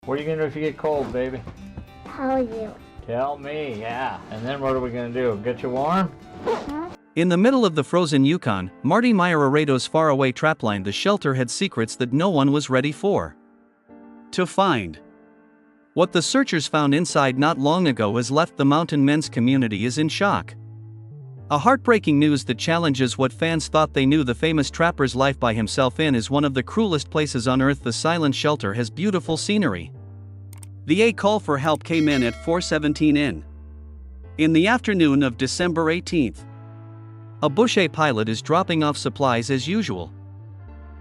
What are you gonna do if you get cold, baby? Tell you. Tell me, yeah. And then what are we gonna do? Get you warm? Huh? In the middle of the frozen Yukon, Marty Meierotto's faraway trapline, the shelter had secrets that no one was ready for to find. What the searchers found inside not long ago has left the mountain men's community is in shock. A heartbreaking news that challenges what fans thought they knew. The famous trapper's life by himself in is one of the cruelest places on earth. The silent shelter has beautiful scenery. The A call for help came in at 4:17 in the afternoon of December 18th. A Bush A pilot is dropping off supplies as usual.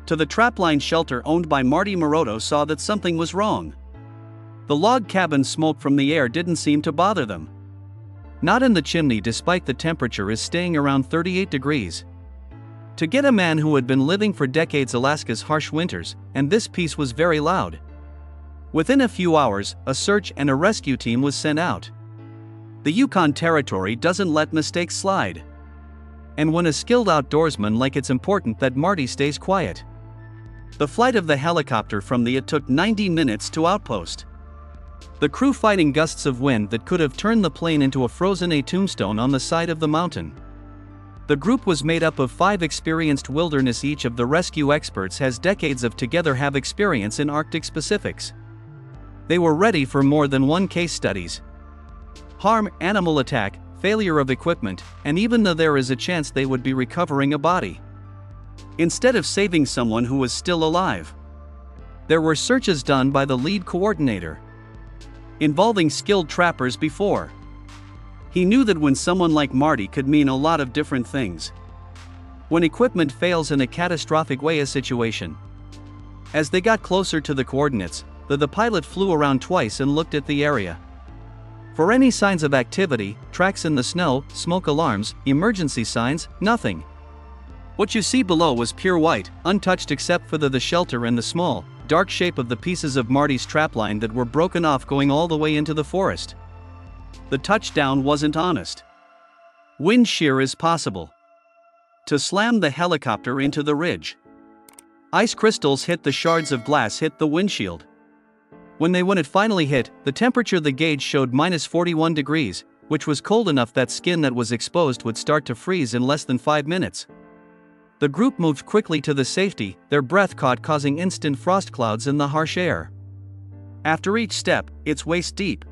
To the trapline shelter owned by Marty Meierotto saw that something was wrong. The log cabin smoke from the air didn't seem to bother them. Not in the chimney, despite the temperature is staying around 38 degrees. To get a man who had been living for decades Alaska's harsh winters, and this piece was very loud. Within a few hours, a search and a rescue team was sent out. The Yukon Territory doesn't let mistakes slide. And when a skilled outdoorsman like, it's important that Marty stays quiet. The flight of the helicopter from the took 90 minutes to outpost. The crew fighting gusts of wind that could have turned the plane into a frozen tombstone on the side of the mountain. The group was made up of 5 experienced wilderness. Each of the rescue experts has decades of together have experience in Arctic specifics. They were ready for more than one case studies. Harm, animal attack, failure of equipment, and even though there is a chance they would be recovering a body. Instead of saving someone who was still alive. There were searches done by the lead coordinator, involving skilled trappers before. He knew that when someone like Marty could mean a lot of different things. When equipment fails in a catastrophic way, a situation. As they got closer to the coordinates, the pilot flew around twice and looked at the area. For any signs of activity, tracks in the snow, smoke alarms, emergency signs, nothing. What you see below was pure white, untouched except for the shelter and the small, dark shape of the pieces of Marty's trapline that were broken off going all the way into the forest. The touchdown wasn't honest. Wind shear is possible. To slam the helicopter into the ridge. Ice crystals hit the shards of glass hit the windshield. When it finally hit, the temperature the gauge showed -41 degrees, which was cold enough that skin that was exposed would start to freeze in less than 5 minutes. The group moved quickly to the safety, their breath caught, causing instant frost clouds in the harsh air. After each step, it's waist deep.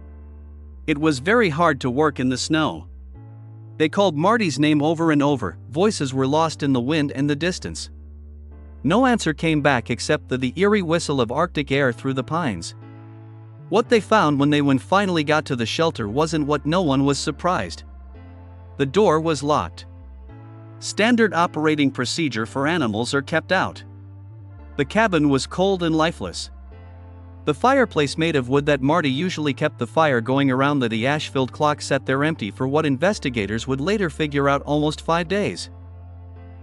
It was very hard to work in the snow. They called Marty's name over and over, voices were lost in the wind and the distance. No answer came back except the eerie whistle of Arctic air through the pines. What they found when they finally got to the shelter wasn't what no one was surprised. The door was locked. Standard operating procedure for animals are kept out. The cabin was cold and lifeless. The fireplace made of wood that Marty usually kept the fire going around the ash-filled clock sat there empty for what investigators would later figure out almost 5 days.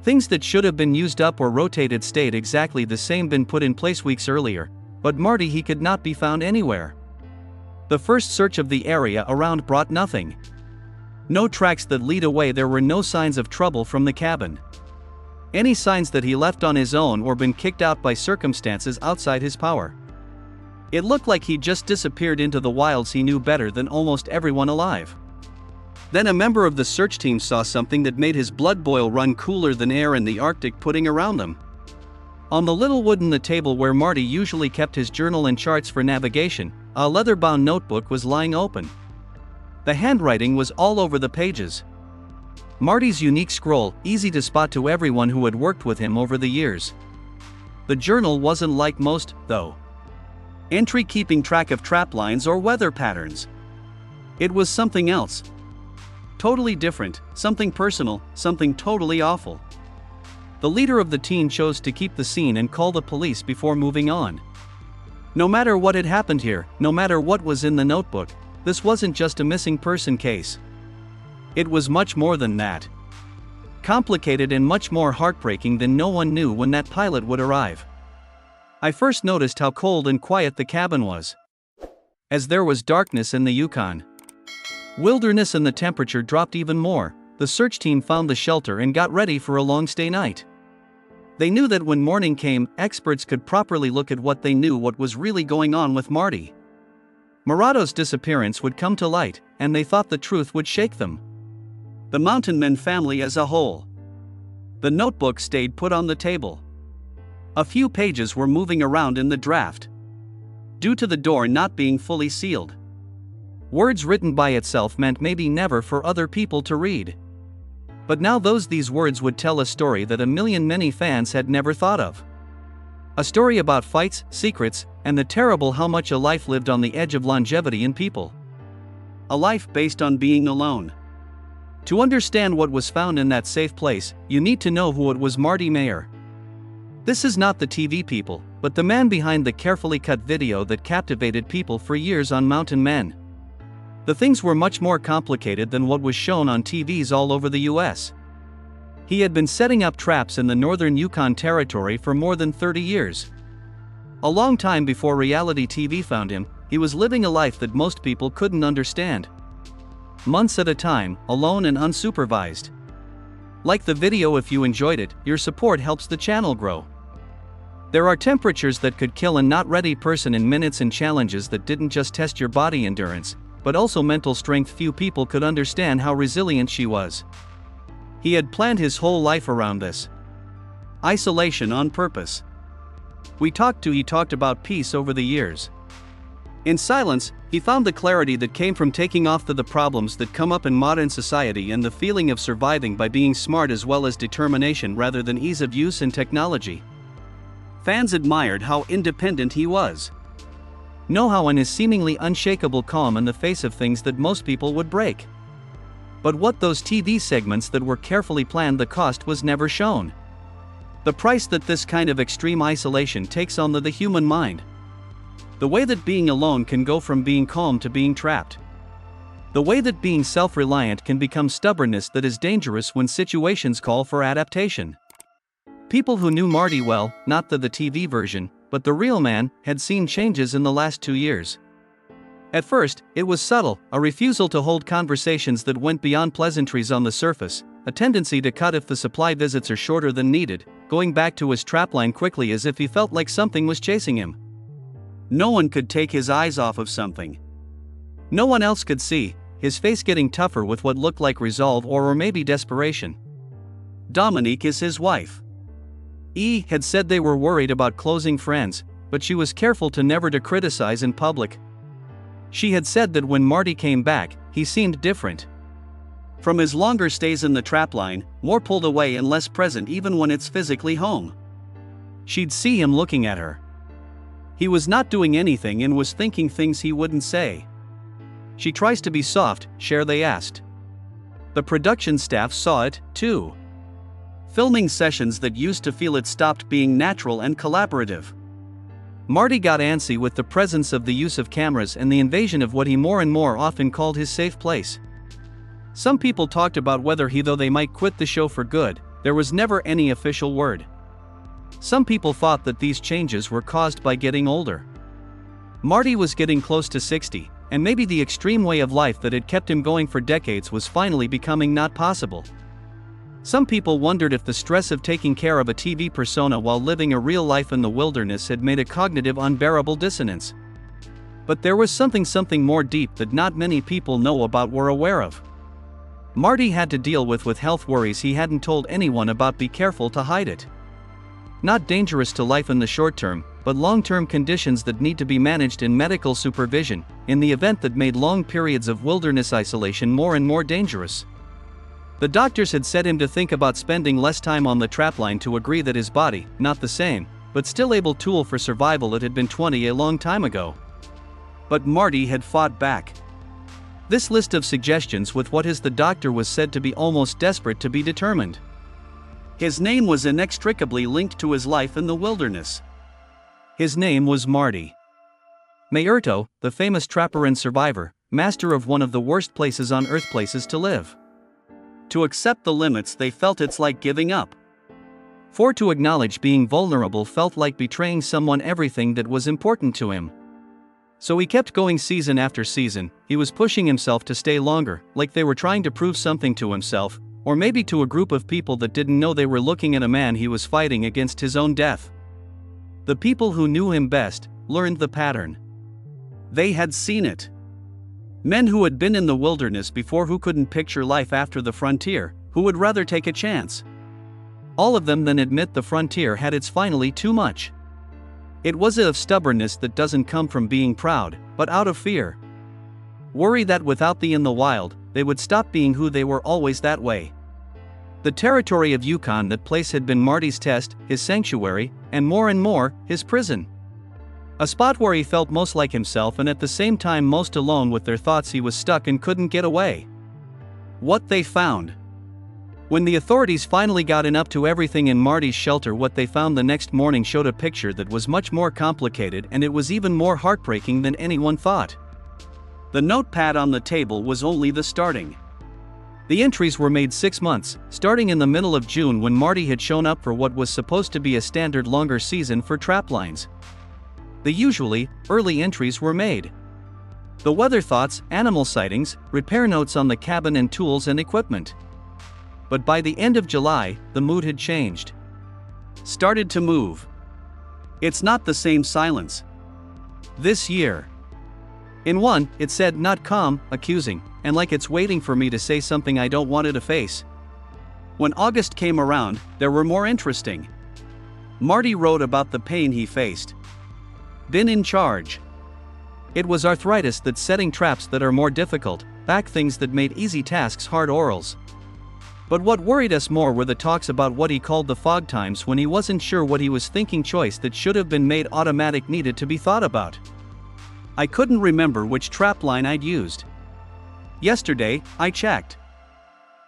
Things that should have been used up or rotated stayed exactly the same, been put in place weeks earlier, but Marty he could not be found anywhere. The first search of the area around brought nothing. No tracks that lead away, there were no signs of trouble from the cabin. Any signs that he left on his own or been kicked out by circumstances outside his power. It looked like he just disappeared into the wilds. He knew better than almost everyone alive. Then a member of the search team saw something that made his blood boil, run cooler than air in the Arctic pudding around them. On the little wooden table where Marty usually kept his journal and charts for navigation, a leather-bound notebook was lying open. The handwriting was all over the pages. Marty's unique scroll, easy to spot to everyone who had worked with him over the years. The journal wasn't like most, though. Entry keeping track of trap lines or weather patterns. It was something else. Totally different, something personal, something totally awful. The leader of the team chose to keep the scene and call the police before moving on. No matter what had happened here, no matter what was in the notebook, this wasn't just a missing person case. It was much more than that. Complicated and much more heartbreaking than no one knew when that pilot would arrive. I first noticed how cold and quiet the cabin was. As there was darkness in the Yukon wilderness and the temperature dropped even more, the search team found the shelter and got ready for a long stay night. They knew that when morning came, experts could properly look at what they knew what was really going on with Marty. Meierotto's disappearance would come to light, and they thought the truth would shake them. The Mountain Men family as a whole. The notebook stayed put on the table. A few pages were moving around in the draft, due to the door not being fully sealed. Words written by itself meant maybe never for other people to read. But now these words would tell a story that many fans had never thought of. A story about fights, secrets, and the terrible how much a life lived on the edge of longevity in people. A life based on being alone. To understand what was found in that safe place, you need to know who it was. Marty Meierotto. This is not the TV people, but the man behind the carefully cut video that captivated people for years on Mountain Men. The things were much more complicated than what was shown on TVs all over the US. He had been setting up traps in the northern Yukon territory for more than 30 years. A long time before reality TV found him, he was living a life that most people couldn't understand. Months at a time, alone and unsupervised. Like the video if you enjoyed it, your support helps the channel grow. There are temperatures that could kill a not ready person in minutes and challenges that didn't just test your body endurance, but also mental strength. Few people could understand how resilient she was. He had planned his whole life around this. Isolation on purpose. He talked about peace over the years. In silence, he found the clarity that came from taking off the problems that come up in modern society and the feeling of surviving by being smart as well as determination rather than ease of use and technology. Fans admired how independent he was. Know how in his seemingly unshakable calm in the face of things that most people would break. But what those TV segments that were carefully planned, the cost was never shown. The price that this kind of extreme isolation takes on the human mind. The way that being alone can go from being calm to being trapped. The way that being self-reliant can become stubbornness that is dangerous when situations call for adaptation. People who knew Marty well, not the TV version, but the real man, had seen changes in the last 2 years. At first, it was subtle, a refusal to hold conversations that went beyond pleasantries on the surface, a tendency to cut if the supply visits are shorter than needed, going back to his trapline quickly as if he felt like something was chasing him. No one could take his eyes off of something. No one else could see, his face getting tougher with what looked like resolve or maybe desperation. Dominique is his wife. Had said they were worried about closing friends, but she was careful to never to criticize in public. She had said that when Marty came back, he seemed different. From his longer stays in the trapline, more pulled away and less present even when it's physically home. She'd see him looking at her. He was not doing anything and was thinking things he wouldn't say. She tries to be soft, they asked. The production staff saw it, too. Filming sessions that used to feel it stopped being natural and collaborative. Marty got antsy with the presence of the use of cameras and the invasion of what he more and more often called his safe place. Some people talked about whether though they might quit the show for good, there was never any official word. Some people thought that these changes were caused by getting older. Marty was getting close to 60, and maybe the extreme way of life that had kept him going for decades was finally becoming not possible. Some people wondered if the stress of taking care of a TV persona while living a real life in the wilderness had made a cognitive unbearable dissonance. But there was something more deep that not many people know about or aware of. Marty had to deal with health worries he hadn't told anyone about. Be careful to hide it. Not dangerous to life in the short term, but long-term conditions that need to be managed in medical supervision, in the event that made long periods of wilderness isolation more and more dangerous. The doctors had set him to think about spending less time on the trapline, to agree that his body, not the same, but still able tool for survival it had been 20 a long time ago. But Marty had fought back. This list of suggestions with what the doctor was said to be almost desperate to be determined. His name was inextricably linked to his life in the wilderness. His name was Marty Meierotto, the famous trapper and survivor, master of one of the worst places on earth, places to live. To accept the limits they felt, it's like giving up. For to acknowledge being vulnerable felt like betraying someone, everything that was important to him. So he kept going season after season. He was pushing himself to stay longer, like they were trying to prove something to himself, or maybe to a group of people that didn't know they were looking at a man he was fighting against his own death. The people who knew him best learned the pattern. They had seen it. Men who had been in the wilderness before, who couldn't picture life after the frontier, who would rather take a chance. All of them then admit the frontier had its finally too much. It was of stubbornness that doesn't come from being proud, but out of fear. Worry that without the in the wild, they would stop being who they were always that way. The territory of Yukon, that place had been Marty's test, his sanctuary, and more, his prison. A spot where he felt most like himself and at the same time most alone with their thoughts. He was stuck and couldn't get away. What they found. When the authorities finally got up to everything in Marty's shelter, what they found the next morning showed a picture that was much more complicated, and it was even more heartbreaking than anyone thought. The notepad on the table was only the starting. The entries were made 6 months, starting in the middle of June when Marty had shown up for what was supposed to be a standard longer season for traplines. The usually early entries were made. The weather thoughts, animal sightings, repair notes on the cabin and tools and equipment. But by the end of July, the mood had changed. Started to move. It's not the same silence. This year. In one, it said not calm, accusing, and like it's waiting for me to say something I don't want to face. When August came around, there were more interesting. Marty wrote about the pain he faced. Been in charge. It was arthritis that's setting traps that are more difficult, back things that made easy tasks hard, orals. But what worried us more were the talks about what he called the fog times, when he wasn't sure what he was thinking, choice that should have been made automatic needed to be thought about. I couldn't remember which trapline I'd used. Yesterday, I checked.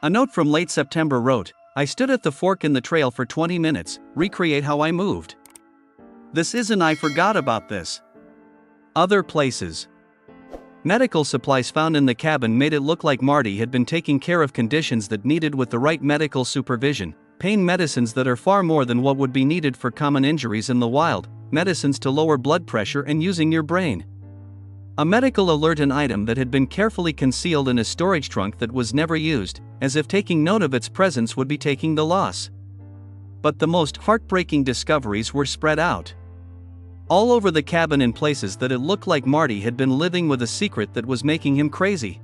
A note from late September wrote, I stood at the fork in the trail for 20 minutes, recreate how I moved. This isn't I forgot about this. Other places. Medical supplies found in the cabin made it look like Marty had been taking care of conditions that needed with the right medical supervision, pain medicines that are far more than what would be needed for common injuries in the wild, medicines to lower blood pressure and using your brain. A medical alert, an item that had been carefully concealed in a storage trunk that was never used, as if taking note of its presence would be taking the loss. But the most heartbreaking discoveries were spread out. All over the cabin, in places that it looked like Marty had been living with a secret that was making him crazy.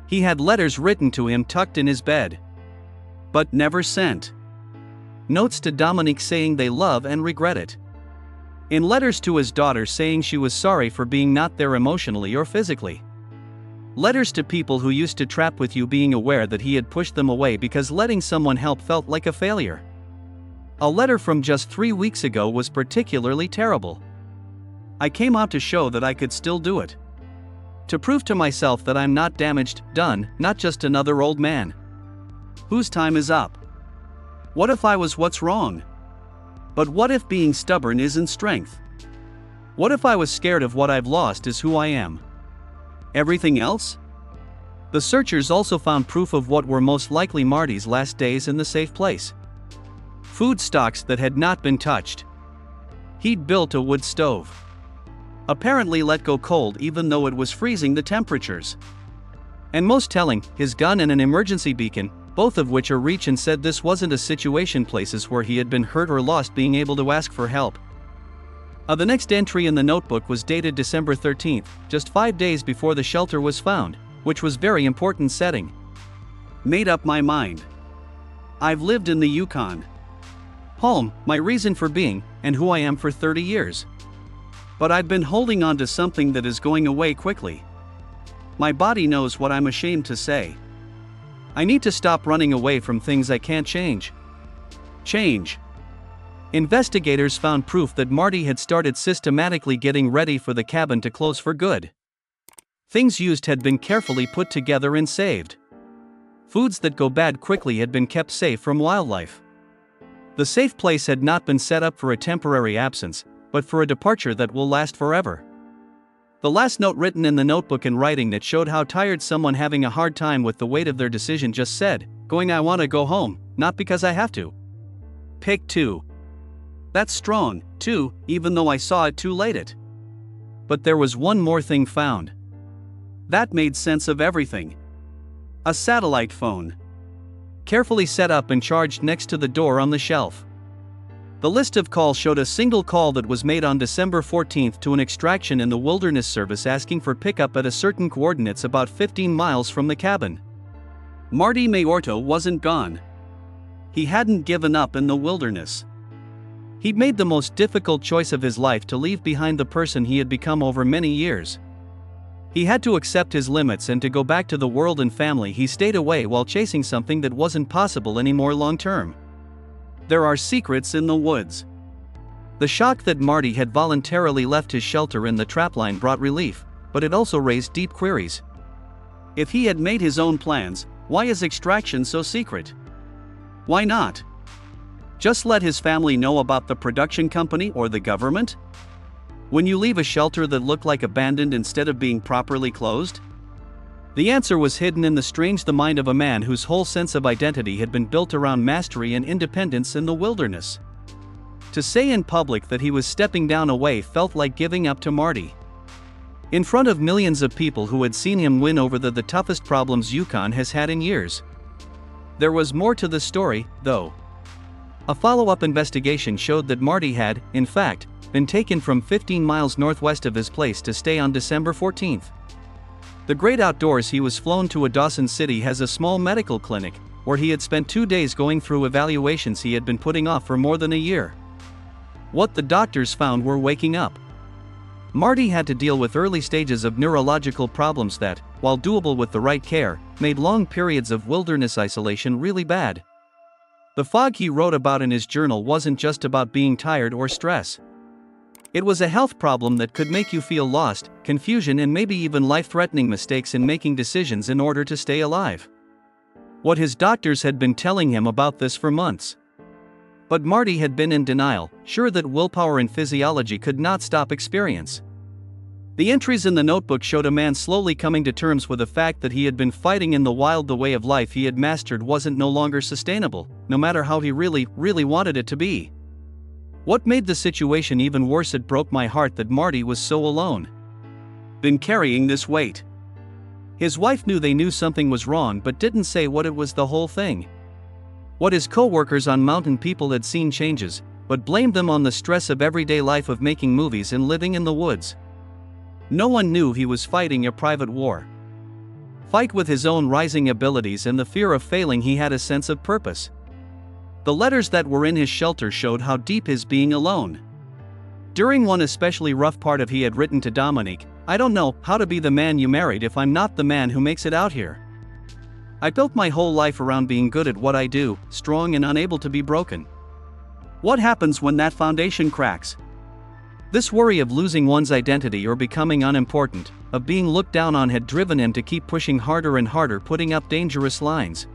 He had letters written to him tucked in his bed, but never sent. Notes to Dominique saying they love and regret it. In letters to his daughter saying she was sorry for being not there emotionally or physically. Letters to people who used to trap with you, being aware that he had pushed them away because letting someone help felt like a failure. A letter from just 3 weeks ago was particularly terrible. I came out to show that I could still do it. To prove to myself that I'm not damaged, done, not just another old man whose time is up. What if I was what's wrong? But what if being stubborn isn't strength? What if I was scared of what I've lost is who I am? Everything else? The searchers also found proof of what were most likely Marty's last days in the safe place. Food stocks that had not been touched. He'd built a wood stove. Apparently let go cold even though it was freezing the temperatures. And most telling, his gun and an emergency beacon, both of which are reach, and said this wasn't a situation places where he had been hurt or lost being able to ask for help. The next entry in the notebook was dated December 13th, just 5 days before the shelter was found, which was very important setting. Made up my mind. I've lived in the Yukon. Home, my reason for being, and who I am for 30 years. But I've been holding on to something that is going away quickly. My body knows what I'm ashamed to say. I need to stop running away from things I can't change. Change. Investigators found proof that Marty had started systematically getting ready for the cabin to close for good. Things used had been carefully put together and saved. Foods that go bad quickly had been kept safe from wildlife. The safe place had not been set up for a temporary absence, but for a departure that will last forever. The last note written in the notebook in writing that showed how tired someone having a hard time with the weight of their decision just said, "Going, I want to go home, not because I have to." Pick 2. That's strong, too, even though I saw it too late it. But there was one more thing found. That made sense of everything. A satellite phone. Carefully set up and charged next to the door on the shelf. The list of calls showed a single call that was made on December 14 to an extraction in the wilderness service asking for pickup at a certain coordinates about 15 miles from the cabin. Marty Meierotto wasn't gone. He hadn't given up in the wilderness. He'd made the most difficult choice of his life to leave behind the person he had become over many years. He had to accept his limits and to go back to the world and family he stayed away while chasing something that wasn't possible anymore long term. There are secrets in the woods. The shock that Marty had voluntarily left his shelter in the trapline brought relief, but it also raised deep queries. If he had made his own plans, why is extraction so secret? Why not just let his family know about the production company or the government? When you leave a shelter that looked like abandoned instead of being properly closed? The answer was hidden in the mind of a man whose whole sense of identity had been built around mastery and independence in the wilderness. To say in public that he was stepping down away felt like giving up to Marty. In front of millions of people who had seen him win over the toughest problems Yukon has had in years. There was more to the story, though. A follow-up investigation showed that Marty had, in fact, been taken from 15 miles northwest of his place to stay on December 14. The great outdoors, he was flown to a Dawson City has a small medical clinic, where he had spent 2 days going through evaluations he had been putting off for more than a year. What the doctors found were waking up. Marty had to deal with early stages of neurological problems that, while doable with the right care, made long periods of wilderness isolation really bad. The fog he wrote about in his journal wasn't just about being tired or stress. It was a health problem that could make you feel lost, confusion, and maybe even life-threatening mistakes in making decisions in order to stay alive. What his doctors had been telling him about this for months. But Marty had been in denial, sure that willpower and physiology could not stop experience. The entries in the notebook showed a man slowly coming to terms with the fact that he had been fighting in the wild. The way of life he had mastered wasn't no longer sustainable, no matter how he really wanted it to be. What made the situation even worse, it broke my heart that Marty was so alone. Been carrying this weight. His wife knew they knew something was wrong but didn't say what it was. The whole thing. What his co-workers on Mountain People had seen changes, but blamed them on the stress of everyday life of making movies and living in the woods. No one knew he was fighting a private war. Fight with his own rising abilities and the fear of failing. He had a sense of purpose. The letters that were in his shelter showed how deep his being alone. During one especially rough part of he had written to Dominique, "I don't know how to be the man you married if I'm not the man who makes it out here. I built my whole life around being good at what I do, strong and unable to be broken. What happens when that foundation cracks?" This worry of losing one's identity or becoming unimportant, of being looked down on, had driven him to keep pushing harder and harder, putting up dangerous lines.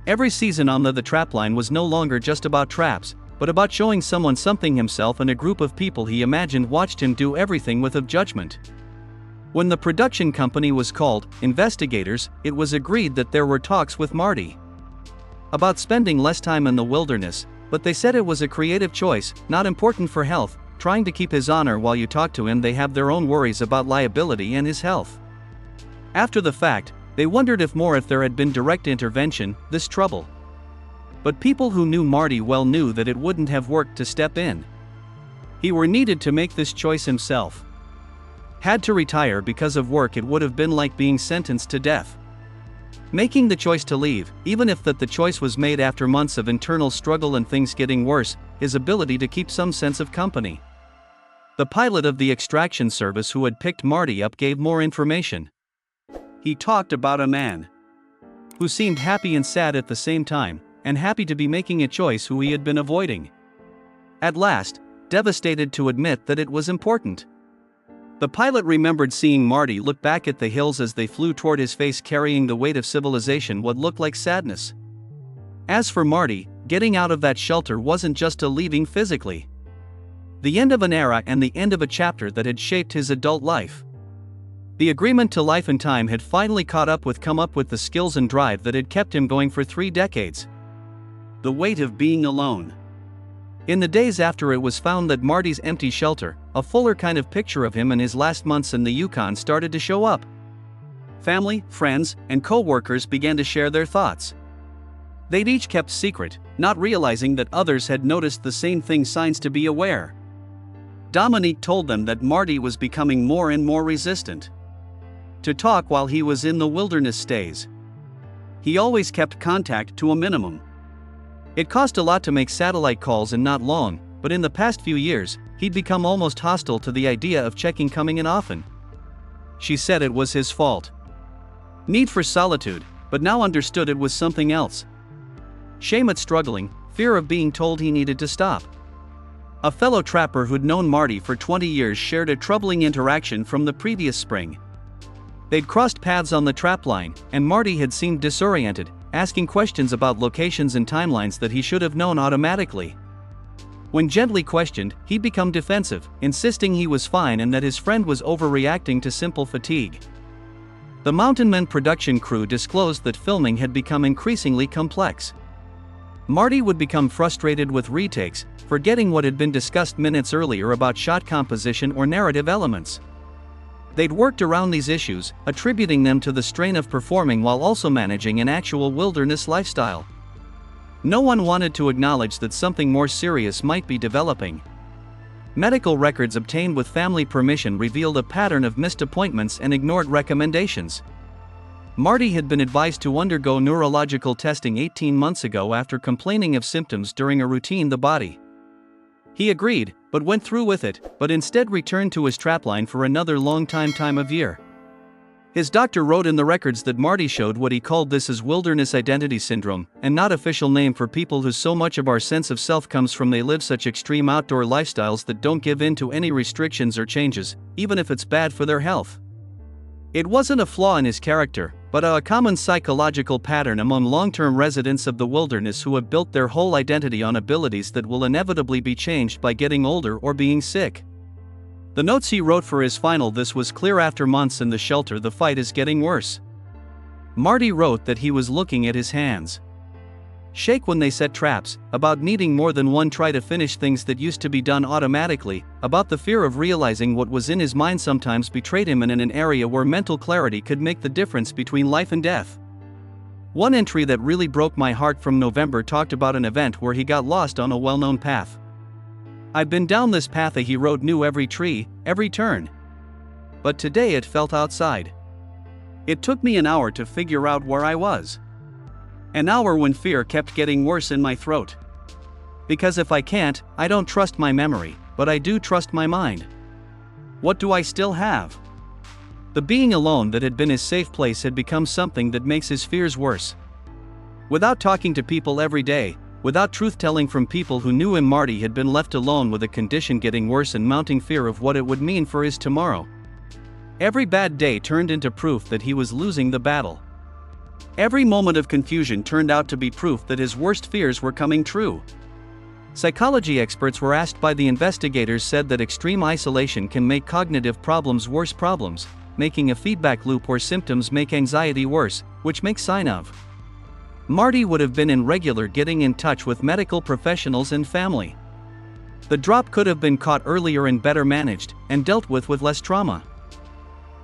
Every season on the trapline was no longer just about traps, but about showing someone something. Himself and a group of people he imagined watched him do everything with judgment. When the production company was called, investigators, it was agreed that there were talks with Marty about spending less time in the wilderness, but they said it was a creative choice, not important for health, trying to keep his honor. While you talk to him, they have their own worries about liability and his health. After the fact, they wondered if there had been direct intervention, this trouble. But people who knew Marty well knew that it wouldn't have worked to step in. He were needed to make this choice himself. Had to retire because of work, it would have been like being sentenced to death. Making the choice to leave, even if the choice was made after months of internal struggle and things getting worse, his ability to keep some sense of company. The pilot of the extraction service who had picked Marty up gave more information. He talked about a man who seemed happy and sad at the same time, and happy to be making a choice who he had been avoiding. At last, devastated to admit that it was important. The pilot remembered seeing Marty look back at the hills as they flew toward his face, carrying the weight of civilization, what looked like sadness. As for Marty, getting out of that shelter wasn't just a leaving physically. The end of an era and the end of a chapter that had shaped his adult life. The agreement to life and time had finally come up with the skills and drive that had kept him going for 3 decades. The weight of being alone. In the days after it was found that Marty's empty shelter, a fuller kind of picture of him in his last months in the Yukon started to show up. Family, friends, and co-workers began to share their thoughts. They'd each kept secret, not realizing that others had noticed the same thing. Signs to be aware. Dominique told them that Marty was becoming more and more resistant to talk while he was in the wilderness stays. He always kept contact to a minimum. It cost a lot to make satellite calls and not long, but in the past few years, he'd become almost hostile to the idea of checking coming in often. She said it was his fault. Need for solitude, but now understood it was something else. Shame at struggling, fear of being told he needed to stop. A fellow trapper who'd known Marty for 20 years shared a troubling interaction from the previous spring. They'd crossed paths on the trapline, and Marty had seemed disoriented, asking questions about locations and timelines that he should have known automatically. When gently questioned, he'd become defensive, insisting he was fine and that his friend was overreacting to simple fatigue. The Mountain Men production crew disclosed that filming had become increasingly complex. Marty would become frustrated with retakes, forgetting what had been discussed minutes earlier about shot composition or narrative elements. They'd worked around these issues, attributing them to the strain of performing while also managing an actual wilderness lifestyle. No one wanted to acknowledge that something more serious might be developing. Medical records obtained with family permission revealed a pattern of missed appointments and ignored recommendations. Marty had been advised to undergo neurological testing 18 months ago after complaining of symptoms during a routine the body. He agreed, but went through with it, but instead returned to his trapline for another long time of year. His doctor wrote in the records that Marty showed what he called this as wilderness identity syndrome, and not official name for people who so much of our sense of self comes from they live such extreme outdoor lifestyles that don't give in to any restrictions or changes, even if it's bad for their health. It wasn't a flaw in his character, but a common psychological pattern among long-term residents of the wilderness who have built their whole identity on abilities that will inevitably be changed by getting older or being sick. The notes he wrote for his final "This was clear after months in the shelter, the fight is getting worse." Marty wrote that he was looking at his hands shake when they set traps, about needing more than one try to finish things that used to be done automatically, about the fear of realizing what was in his mind sometimes betrayed him, and in an area where mental clarity could make the difference between life and death. One entry that really broke my heart from November talked about an event where he got lost on a well-known path. "I've been down this path," he wrote, "knew every tree, every turn. But today it felt outside. It took me an hour to figure out where I was. An hour when fear kept getting worse in my throat. Because if I can't, I don't trust my memory, but I do trust my mind. What do I still have?" The being alone that had been his safe place had become something that makes his fears worse. Without talking to people every day, without truth-telling from people who knew him, Marty had been left alone with a condition getting worse and mounting fear of what it would mean for his tomorrow. Every bad day turned into proof that he was losing the battle. Every moment of confusion turned out to be proof that his worst fears were coming true. Psychology experts were asked by the investigators said that extreme isolation can make cognitive problems worse problems, making a feedback loop where symptoms make anxiety worse, which makes sign of. Marty would have been in regular getting in touch with medical professionals and family. The drop could have been caught earlier and better managed, and dealt with less trauma.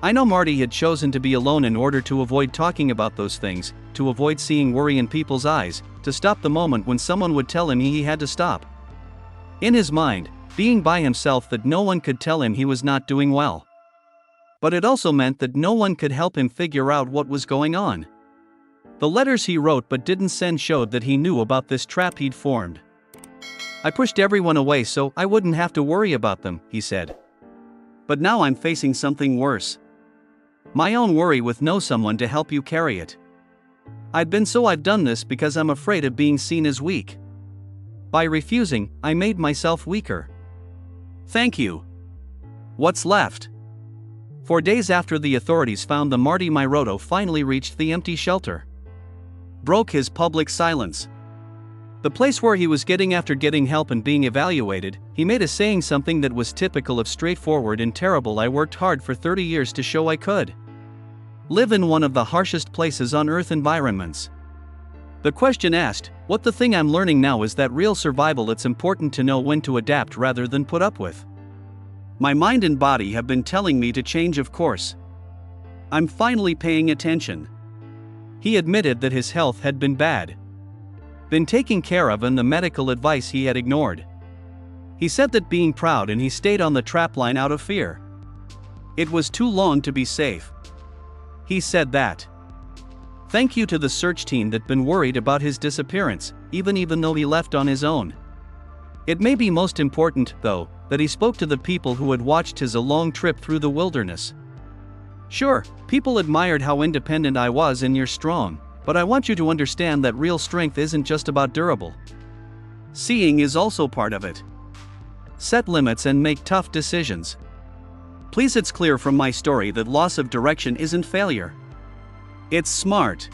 I know Marty had chosen to be alone in order to avoid talking about those things, to avoid seeing worry in people's eyes, to stop the moment when someone would tell him he had to stop. In his mind, being by himself, that no one could tell him he was not doing well. But it also meant that no one could help him figure out what was going on. The letters he wrote but didn't send showed that he knew about this trap he'd formed. "I pushed everyone away so I wouldn't have to worry about them," he said. "But now I'm facing something worse. My own worry with no someone to help you carry it. I've done this because I'm afraid of being seen as weak. By refusing, I made myself weaker. Thank you. What's left?" 4 days after the authorities found the Marty Meierotto finally reached the empty shelter. Broke his public silence. The place where he was getting help and being evaluated, he made a saying something that was typical of straightforward and terrible: "I worked hard for 30 years to show I could live in one of the harshest places on earth environments." The question asked, "What the thing I'm learning now is that real survival, it's important to know when to adapt rather than put up with. My mind and body have been telling me to change, of course. I'm finally paying attention." He admitted that his health had been bad. been taken care of and the medical advice he had ignored. He said that being proud and he stayed on the trapline out of fear. It was too long to be safe. He said that. Thank you to the search team that been worried about his disappearance, even though he left on his own. It may be most important, though, that he spoke to the people who had watched his long trip through the wilderness. Sure, people admired how independent I was and you're strong, but I want you to understand that real strength isn't just about durable. Seeing is also part of it. Set limits and make tough decisions. Please, it's clear from my story that loss of direction isn't failure. It's smart.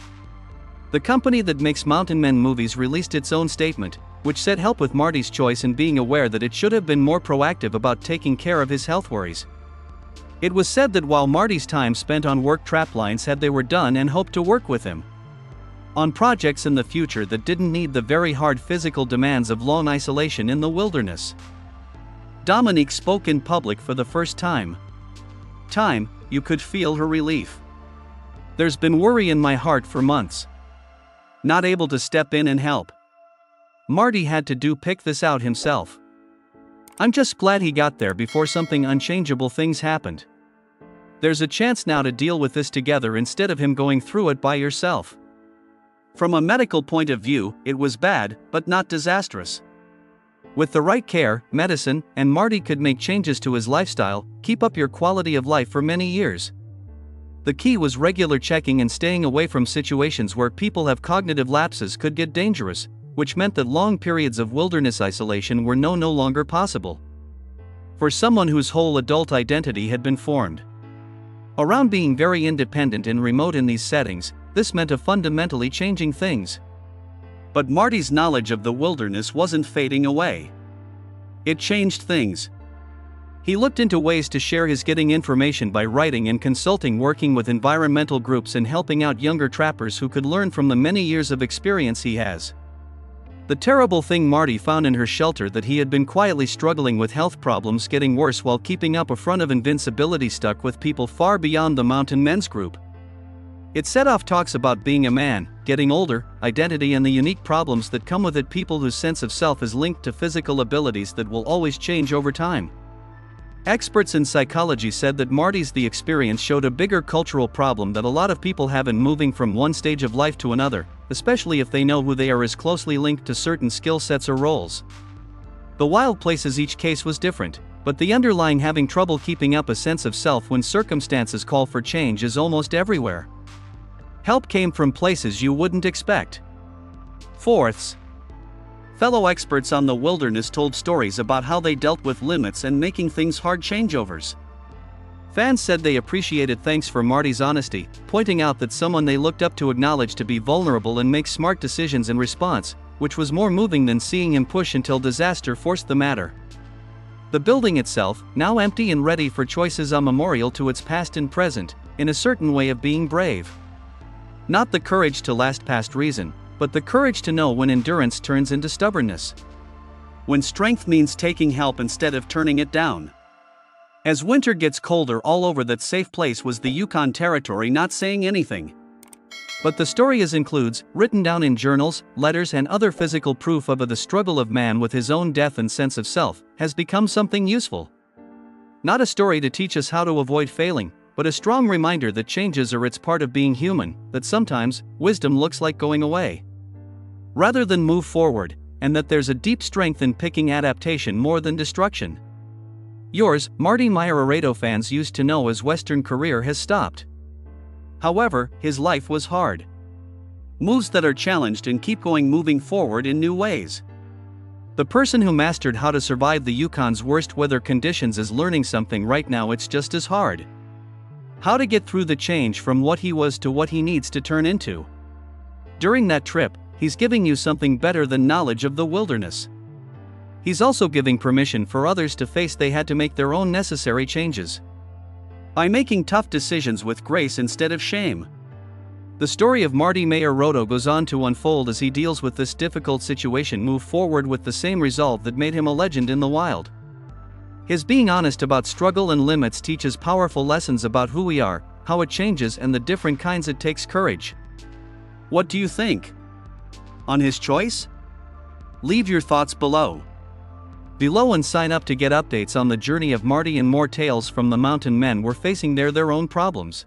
The company that makes Mountain Men movies released its own statement, which said help with Marty's choice in being aware that it should have been more proactive about taking care of his health worries. It was said that while Marty's time spent on work, trapline said they were done and hoped to work with him on projects in the future that didn't need the very hard physical demands of long isolation in the wilderness. Dominique spoke in public for the first time. You could feel her relief. There's been worry in my heart for months. Not able to step in and help. Marty had to pick this out himself. I'm just glad he got there before something unchangeable things happened. There's a chance now to deal with this together instead of him going through it by yourself. From a medical point of view, it was bad, but not disastrous. With the right care, medicine, and Marty could make changes to his lifestyle, keep up your quality of life for many years. The key was regular checking and staying away from situations where people have cognitive lapses could get dangerous, which meant that long periods of wilderness isolation were no longer possible. For someone whose whole adult identity had been formed around being very independent and remote in these settings, this meant a fundamentally changing things. But Marty's knowledge of the wilderness wasn't fading away. It changed things. He looked into ways to share his getting information by writing and consulting, working with environmental groups and helping out younger trappers who could learn from the many years of experience he has. The terrible thing Marty found in her shelter that he had been quietly struggling with health problems getting worse while keeping up a front of invincibility stuck with people far beyond the Mountain Men's group. It set off talks about being a man, getting older, identity and the unique problems that come with it, people whose sense of self is linked to physical abilities that will always change over time. Experts in psychology said that Marty's the experience showed a bigger cultural problem that a lot of people have in moving from one stage of life to another, especially if they know who they are is closely linked to certain skill sets or roles. The wild places each case was different, but the underlying having trouble keeping up a sense of self when circumstances call for change is almost everywhere. Help came from places you wouldn't expect. Fourths. Fellow experts on the wilderness told stories about how they dealt with limits and making things hard changeovers. Fans said they appreciated thanks for Marty's honesty, pointing out that someone they looked up to acknowledged to be vulnerable and make smart decisions in response, which was more moving than seeing him push until disaster forced the matter. The building itself, now empty and ready for choices, a memorial to its past and present, in a certain way of being brave. Not the courage to last past reason, but the courage to know when endurance turns into stubbornness. When strength means taking help instead of turning it down. As winter gets colder all over, that safe place was the Yukon Territory, not saying anything. But the story includes, written down in journals, letters and other physical proof of the struggle of man with his own death and sense of self, has become something useful. Not a story to teach us how to avoid failing, but a strong reminder that changes are it's part of being human, that sometimes, wisdom looks like going away rather than move forward, and that there's a deep strength in picking adaptation more than destruction. Yours, Marty Meierotto. Fans used to know his Western career has stopped. However, his life was hard. Moves that are challenged and keep going, moving forward in new ways. The person who mastered how to survive the Yukon's worst weather conditions is learning something right now. It's just as hard. How to get through the change from what he was to what he needs to turn into. During that trip, he's giving you something better than knowledge of the wilderness. He's also giving permission for others to face they had to make their own necessary changes. By making tough decisions with grace instead of shame. The story of Marty Meierotto goes on to unfold as he deals with this difficult situation, move forward with the same resolve that made him a legend in the wild. His being honest about struggle and limits teaches powerful lessons about who we are, how it changes and the different kinds it takes courage. What do you think? On his choice? Leave your thoughts below. Below and sign up to get updates on the journey of Marty and more tales from the mountain men we're facing their own problems.